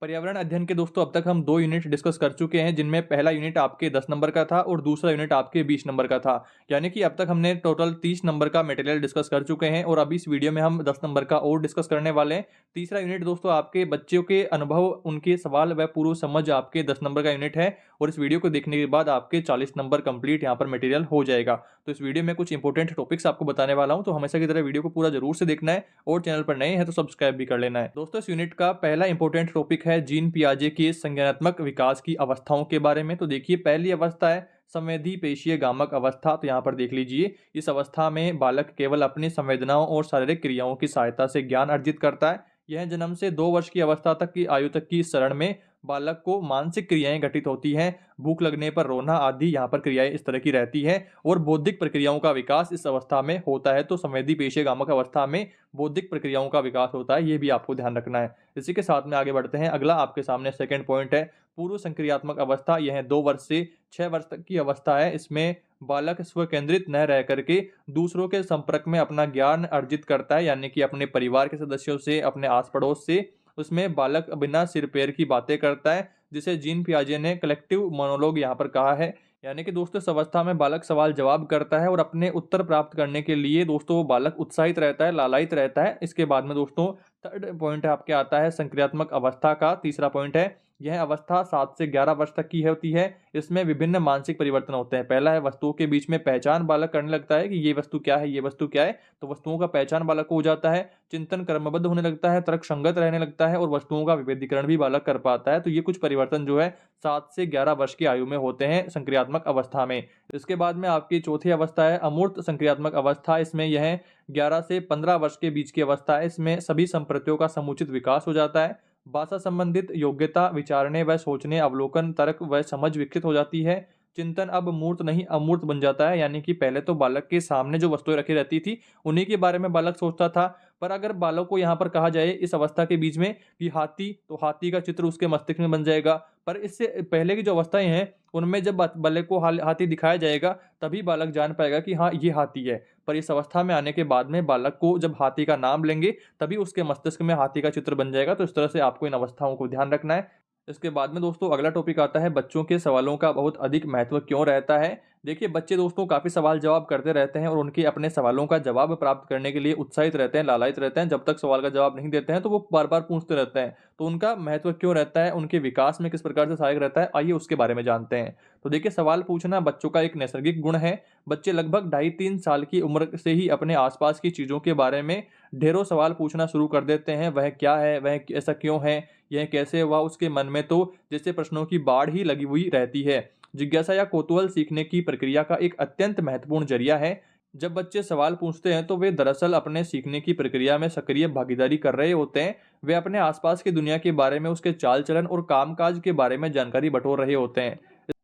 पर्यावरण अध्ययन के दोस्तों अब तक हम 2 यूनिट डिस्कस कर चुके हैं, जिनमें पहला यूनिट आपके 10 नंबर का था और दूसरा यूनिट आपके 20 नंबर का था। यानी कि अब तक हमने टोटल 30 नंबर का मटेरियल डिस्कस कर चुके हैं और अभी इस वीडियो में हम 10 नंबर का और डिस्कस करने वाले हैं। तीसरा यूनिट दोस्तों आपके बच्चों के अनुभव, उनके सवाल व पूर्व समझ आपके 10 नंबर का यूनिट है और इस वीडियो को देखने के बाद आपके 40 नंबर कंप्लीट यहाँ पर मटेरियल हो जाएगा। तो इस वीडियो में कुछ इंपॉर्टेंट टॉपिक्स आपको बताने वाला हूँ, तो हमेशा की तरह वीडियो को पूरा जरूर से देखना है और चैनल पर नए हैं तो सब्सक्राइब भी कर लेना है। दोस्तों इस यूनिट का पहला इंपॉर्टेंट टॉपिक है जीन पियाजे के संज्ञानात्मक विकास की अवस्थाओं के बारे में। तो देखिए पहली अवस्था है संवेदी पेशीय गामक अवस्था। तो यहाँ पर देख लीजिए, इस अवस्था में बालक केवल अपनी संवेदनाओं और शारीरिक क्रियाओं की सहायता से ज्ञान अर्जित करता है। यह जन्म से 2 वर्ष की अवस्था तक की आयु तक की चरण में बालक को मानसिक क्रियाएं घटित होती हैं, भूख लगने पर रोना आदि यहाँ पर क्रियाएं इस तरह की रहती हैं और बौद्धिक प्रक्रियाओं का विकास इस अवस्था में होता है। तो संवेदी पेशीय गामक अवस्था में बौद्धिक प्रक्रियाओं का विकास होता है, ये भी आपको ध्यान रखना है। इसी के साथ में आगे बढ़ते हैं। अगला आपके सामने सेकंड पॉइंट है पूर्व संक्रियात्मक अवस्था। यह 2 वर्ष से 6 वर्ष तक की अवस्था है। इसमें बालक स्वकेंद्रित न रह करके दूसरों के संपर्क में अपना ज्ञान अर्जित करता है, यानी कि अपने परिवार के सदस्यों से, अपने आस पड़ोस से। उसमें बालक बिना सिर पैर की बातें करता है, जिसे जीन पियाजे ने कलेक्टिव मोनोलॉग यहाँ पर कहा है। यानी कि दोस्तों इस अवस्था में बालक सवाल जवाब करता है और अपने उत्तर प्राप्त करने के लिए दोस्तों बालक उत्साहित रहता है, लालायित रहता है। इसके बाद में दोस्तों थर्ड पॉइंट आपके आता है संक्रियात्मक अवस्था का। तीसरा पॉइंट है, यह अवस्था 7 से 11 वर्ष तक की होती है। इसमें विभिन्न मानसिक परिवर्तन होते हैं। पहला है वस्तुओं के बीच में पहचान। बालक करने लगता है कि ये वस्तु क्या है, ये वस्तु क्या है, तो वस्तुओं का पहचान बालक को हो जाता है। चिंतन क्रमबद्ध होने लगता है, तर्क संगत रहने लगता है और वस्तुओं का विभेदीकरण भी बालक कर पाता है। तो ये कुछ परिवर्तन जो है 7 से 11 वर्ष की आयु में होते हैं संक्रियात्मक अवस्था में। इसके बाद में आपकी चौथी अवस्था है अमूर्त संक्रियात्मक अवस्था। इसमें यह 11 से 15 वर्ष के बीच की अवस्था है। इसमें सभी संप्रतियों का समुचित विकास हो जाता है। भाषा संबंधित योग्यता, विचारने व सोचने, अवलोकन, तर्क व समझ विकसित हो जाती है। चिंतन अब मूर्त नहीं अमूर्त बन जाता है, यानी कि पहले तो बालक के सामने जो वस्तुएं रखी रहती थी उन्हीं के बारे में बालक सोचता था। पर अगर बालक को यहाँ पर कहा जाए इस अवस्था के बीच में कि हाथी, तो हाथी का चित्र उसके मस्तिष्क में बन जाएगा। पर इससे पहले की जो अवस्थाएं हैं उनमें जब बालक को हाथी दिखाया जाएगा तभी बालक जान पाएगा कि हाँ ये हाथी है। पर इस अवस्था में आने के बाद में बालक को जब हाथी का नाम लेंगे तभी उसके मस्तिष्क में हाथी का चित्र बन जाएगा। तो इस तरह से आपको इन अवस्थाओं को ध्यान रखना है। इसके बाद में दोस्तों अगला टॉपिक आता है बच्चों के सवालों का बहुत अधिक महत्व क्यों रहता है। देखिए बच्चे दोस्तों काफी सवाल जवाब करते रहते हैं और उनके अपने सवालों का जवाब प्राप्त करने के लिए उत्साहित रहते हैं, लालायित रहते हैं। जब तक सवाल का जवाब नहीं देते हैं तो वो बार बार पूछते रहते हैं। तो उनका महत्व क्यों रहता है, उनके विकास में किस प्रकार से सहायक रहता है, आइए उसके बारे में जानते हैं। तो देखिए सवाल पूछना बच्चों का एक नैसर्गिक गुण है। बच्चे लगभग 2.5-3 साल की उम्र से ही अपने आसपास की चीजों के बारे में ढेरों सवाल पूछना शुरू कर देते हैं। वह क्या है, वह ऐसा क्यों है, यह कैसे हुआ, उसके मन में तो जैसे प्रश्नों की बाढ़ ही लगी हुई रहती है। जिज्ञासा या कौतूहल सीखने की प्रक्रिया का एक अत्यंत महत्वपूर्ण जरिया है। जब बच्चे सवाल पूछते हैं तो वे दरअसल अपने सीखने की प्रक्रिया में सक्रिय भागीदारी कर रहे होते हैं। वे अपने आसपास की दुनिया के बारे में, उसके चाल चलन और कामकाज के बारे में जानकारी बटोर रहे होते हैं।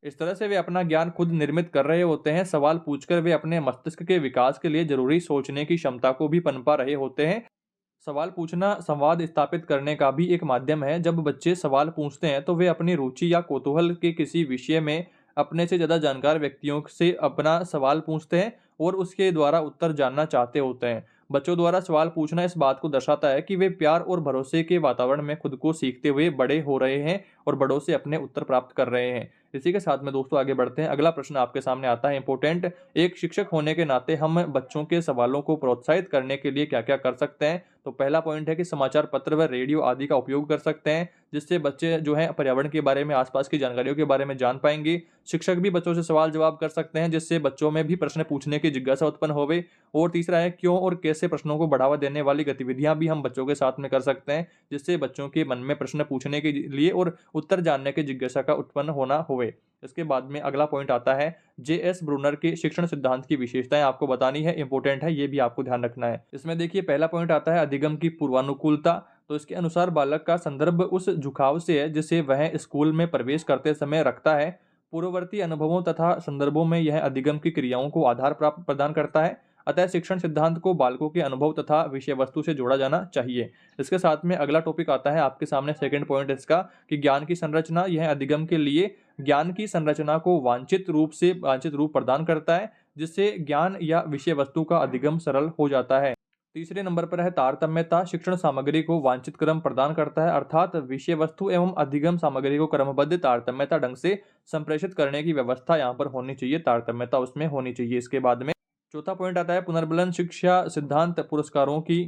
इस तरह से वे अपना ज्ञान खुद निर्मित कर रहे होते हैं। सवाल पूछकर वे अपने मस्तिष्क के विकास के लिए जरूरी सोचने की क्षमता को भी पनपा रहे होते हैं। सवाल पूछना संवाद स्थापित करने का भी एक माध्यम है। जब बच्चे सवाल पूछते हैं तो वे अपनी रुचि या कौतूहल के किसी विषय में अपने से ज़्यादा जानकार व्यक्तियों से अपना सवाल पूछते हैं और उसके द्वारा उत्तर जानना चाहते होते हैं। बच्चों द्वारा सवाल पूछना इस बात को दर्शाता है कि वे प्यार और भरोसे के वातावरण में खुद को सीखते हुए बड़े हो रहे हैं और बड़ों से अपने उत्तर प्राप्त कर रहे हैं। इसी के साथ में दोस्तों आगे बढ़ते हैं। अगला प्रश्न आपके सामने आता है इंपॉर्टेंट, एक शिक्षक होने के नाते हम बच्चों के सवालों को प्रोत्साहित करने के लिए क्या क्या कर सकते हैं। तो पहला पॉइंट है कि समाचार पत्र व रेडियो आदि का उपयोग कर सकते हैं, जिससे बच्चे जो हैं पर्यावरण के बारे में, आसपास की जानकारियों के बारे में जान पाएंगे। शिक्षक भी बच्चों से सवाल जवाब कर सकते हैं, जिससे बच्चों में भी प्रश्न पूछने की जिज्ञासा उत्पन्न होवे। और तीसरा है क्यों और कैसे प्रश्नों को बढ़ावा देने वाली गतिविधियां भी हम बच्चों के साथ में कर सकते हैं, जिससे बच्चों के मन में प्रश्न पूछने के लिए और उत्तर जानने की जिज्ञासा का उत्पन्न होना होवे। इसके बाद में अगला पॉइंट आता है J.S. ब्रूनर के शिक्षण सिद्धांत की विशेषताएं आपको बतानी है, इंपॉर्टेंट है, ये भी आपको ध्यान रखना है। इसमें देखिए पहला पॉइंट आता है अधिगम की पूर्वानुकूलता। तो इसके अनुसार बालक का संदर्भ उस झुकाव से है जिसे वह स्कूल में प्रवेश करते समय रखता है। पूर्ववर्ती अनुभवों तथा संदर्भों में यह अधिगम की क्रियाओं को आधार प्राप्त प्रदान करता है। अतः शिक्षण सिद्धांत को बालकों के अनुभव तथा विषय वस्तु से जोड़ा जाना चाहिए। इसके साथ में अगला टॉपिक आता है आपके सामने सेकंड पॉइंट इसका कि ज्ञान की संरचना। यह अधिगम के लिए ज्ञान की संरचना को वांछित रूप प्रदान करता है, जिससे ज्ञान या विषय वस्तु का अधिगम सरल हो जाता है। तीसरे नंबर पर है तारतम्यता। शिक्षण सामग्री को वांछित क्रम प्रदान करता है, अर्थात विषय वस्तु एवं अधिगम सामग्री को क्रमबद्ध तारतम्यता ढंग से संप्रेषित करने की व्यवस्था यहाँ पर होनी चाहिए, तारतम्यता उसमें होनी चाहिए। इसके बाद में चौथा पॉइंट आता है पुनर्बलन शिक्षा सिद्धांत पुरस्कारों की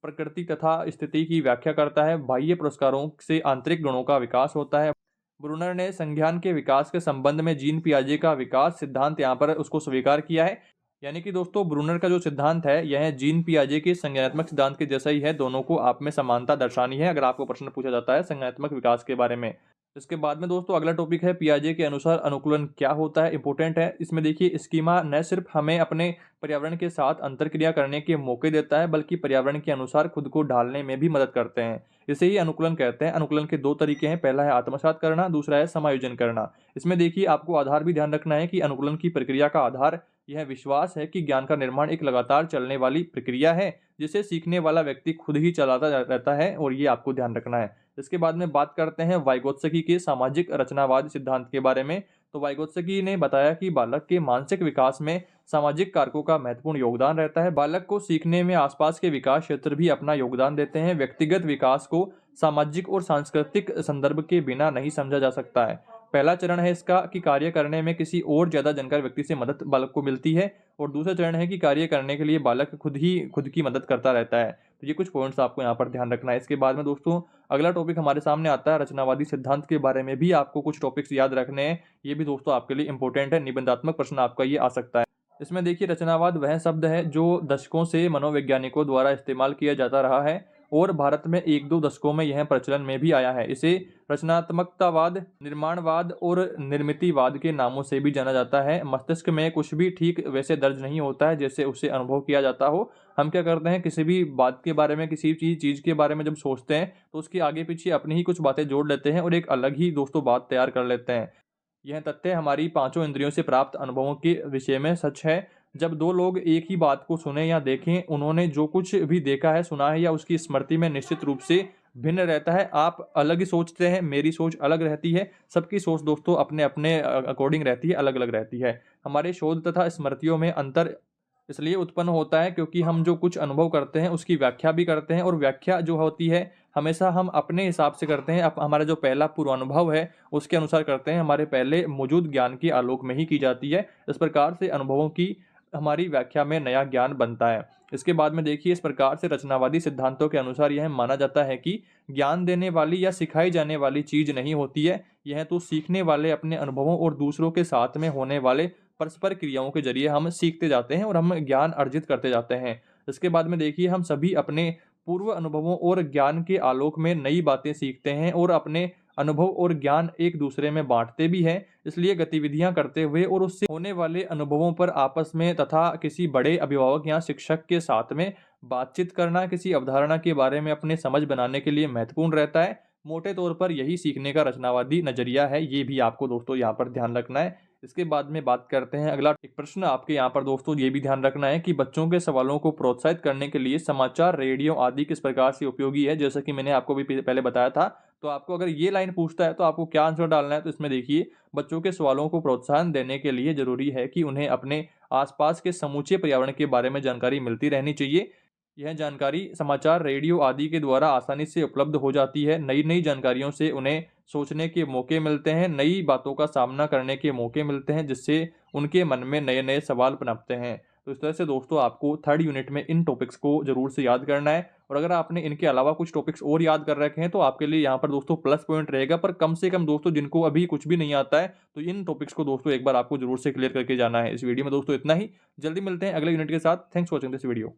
प्रकृति तथा स्थिति की व्याख्या करता है। बाह्य पुरस्कारों से आंतरिक गुणों का विकास होता है। ब्रूनर ने संज्ञान के विकास के संबंध में जीन पियाजे का विकास सिद्धांत यहाँ पर उसको स्वीकार किया है। यानी कि दोस्तों ब्रूनर का जो सिद्धांत है यह जीन पियाजे के संज्ञानात्मक सिद्धांत के जैसा ही है, दोनों को आप में समानता दर्शानी है अगर आपको प्रश्न पूछा जाता है संज्ञानात्मक विकास के बारे में। इसके बाद में दोस्तों अगला टॉपिक है पियाजे के अनुसार अनुकूलन क्या होता है, इंपॉर्टेंट है। इसमें देखिए स्कीमा न सिर्फ हमें अपने पर्यावरण के साथ अंतरक्रिया करने के मौके देता है बल्कि पर्यावरण के अनुसार खुद को ढालने में भी मदद करते हैं। इसे ही अनुकूलन कहते हैं। अनुकूलन के दो तरीके हैं, पहला है आत्मसात करना, दूसरा है समायोजन करना। इसमें देखिए आपको आधार भी ध्यान रखना है कि अनुकूलन की प्रक्रिया का आधार यह विश्वास है कि ज्ञान का निर्माण एक लगातार चलने वाली प्रक्रिया है जिसे सीखने वाला व्यक्ति खुद ही चलाता रहता है, और ये आपको ध्यान रखना है। इसके बाद में बात करते हैं वाइगोत्स्की के सामाजिक रचनावाद सिद्धांत के बारे में। तो वाइगोत्स्की ने बताया कि बालक के मानसिक विकास में सामाजिक कारकों का महत्वपूर्ण योगदान रहता है। बालक को सीखने में आसपास के विकास क्षेत्र भी अपना योगदान देते हैं। व्यक्तिगत विकास को सामाजिक और सांस्कृतिक संदर्भ के बिना नहीं समझा जा सकता है। पहला चरण है इसका कि कार्य करने में किसी और ज्यादा जानकार व्यक्ति से मदद बालक को मिलती है, और दूसरा चरण है कि कार्य करने के लिए बालक खुद की मदद करता रहता है। तो ये कुछ पॉइंट्स आपको यहाँ पर ध्यान रखना है। इसके बाद में दोस्तों अगला टॉपिक हमारे सामने आता है रचनावादी सिद्धांत के बारे में भी आपको कुछ टॉपिक्स याद रखने हैं। ये भी दोस्तों आपके लिए इंपॉर्टेंट है, निबंधात्मक प्रश्न आपका ये आ सकता है। इसमें देखिए रचनावाद वह शब्द है जो दशकों से मनोवैज्ञानिकों द्वारा इस्तेमाल किया जाता रहा है और भारत में एक दो दशकों में यह प्रचलन में भी आया है। इसे रचनात्मकतावाद, निर्माणवाद और निर्मितिवाद के नामों से भी जाना जाता है। मस्तिष्क में कुछ भी ठीक वैसे दर्ज नहीं होता है जैसे उसे अनुभव किया जाता हो। हम क्या करते हैं, किसी भी बात के बारे में, किसी चीज के बारे में जब सोचते हैं तो उसके आगे पीछे अपनी ही कुछ बातें जोड़ लेते हैं और एक अलग ही दोस्तों बात तैयार कर लेते हैं। यह तथ्य हमारी पांचों इंद्रियों से प्राप्त अनुभवों के विषय में सच है। जब दो लोग एक ही बात को सुने या देखें, उन्होंने जो कुछ भी देखा है, सुना है या उसकी स्मृति में निश्चित रूप से भिन्न रहता है। आप अलग ही सोचते हैं, मेरी सोच अलग रहती है, सबकी सोच दोस्तों अपने अपने अकॉर्डिंग रहती है, अलग अलग रहती है। हमारे शोध तथा स्मृतियों में अंतर इसलिए उत्पन्न होता है क्योंकि हम जो कुछ अनुभव करते हैं उसकी व्याख्या भी करते हैं, और व्याख्या जो होती है हमेशा हम अपने हिसाब से करते हैं। हमारा जो पहला पूर्वानुभव है उसके अनुसार करते हैं, हमारे पहले मौजूद ज्ञान के आलोक में ही की जाती है। इस प्रकार से अनुभवों की हमारी व्याख्या में नया ज्ञान बनता है। इसके बाद में देखिए इस प्रकार से रचनावादी सिद्धांतों के अनुसार यह माना जाता है कि ज्ञान देने वाली या सिखाई जाने वाली चीज नहीं होती है, यह तो सीखने वाले अपने अनुभवों और दूसरों के साथ में होने वाले परस्पर क्रियाओं के जरिए हम सीखते जाते हैं और हम ज्ञान अर्जित करते जाते हैं। इसके बाद में देखिए हम सभी अपने पूर्व अनुभवों और ज्ञान के आलोक में नई बातें सीखते हैं और अपने अनुभव और ज्ञान एक दूसरे में बांटते भी हैं। इसलिए गतिविधियां करते हुए और उससे होने वाले अनुभवों पर आपस में तथा किसी बड़े अभिभावक या शिक्षक के साथ में बातचीत करना किसी अवधारणा के बारे में अपने समझ बनाने के लिए महत्वपूर्ण रहता है। मोटे तौर पर यही सीखने का रचनावादी नजरिया है, ये भी आपको दोस्तों यहाँ पर ध्यान रखना है। इसके बाद में बात करते हैं अगला एक प्रश्न आपके यहाँ पर दोस्तों ये भी ध्यान रखना है कि बच्चों के सवालों को प्रोत्साहित करने के लिए समाचार, रेडियो आदि किस प्रकार से उपयोगी है। जैसा कि मैंने आपको भी पहले बताया था, तो आपको अगर ये लाइन पूछता है तो आपको क्या आंसर डालना है। तो इसमें देखिए बच्चों के सवालों को प्रोत्साहन देने के लिए जरूरी है कि उन्हें अपने आसपास के समूचे पर्यावरण के बारे में जानकारी मिलती रहनी चाहिए। यह जानकारी समाचार, रेडियो आदि के द्वारा आसानी से उपलब्ध हो जाती है। नई नई जानकारियों से उन्हें सोचने के मौके मिलते हैं, नई बातों का सामना करने के मौके मिलते हैं, जिससे उनके मन में नए नए सवाल पनपते हैं। तो इस तरह से दोस्तों आपको थर्ड यूनिट में इन टॉपिक्स को जरूर से याद करना है, और अगर आपने इनके अलावा कुछ टॉपिक्स और याद कर रखे हैं तो आपके लिए यहाँ पर दोस्तों प्लस पॉइंट रहेगा। पर कम से कम दोस्तों जिनको अभी कुछ भी नहीं आता है तो इन टॉपिक्स को दोस्तों एक बार आपको जरूर से क्लियर करके जाना है। इस वीडियो में दोस्तों इतना ही, जल्दी मिलते हैं अगले यूनिट के साथ। Thanks for watching this video.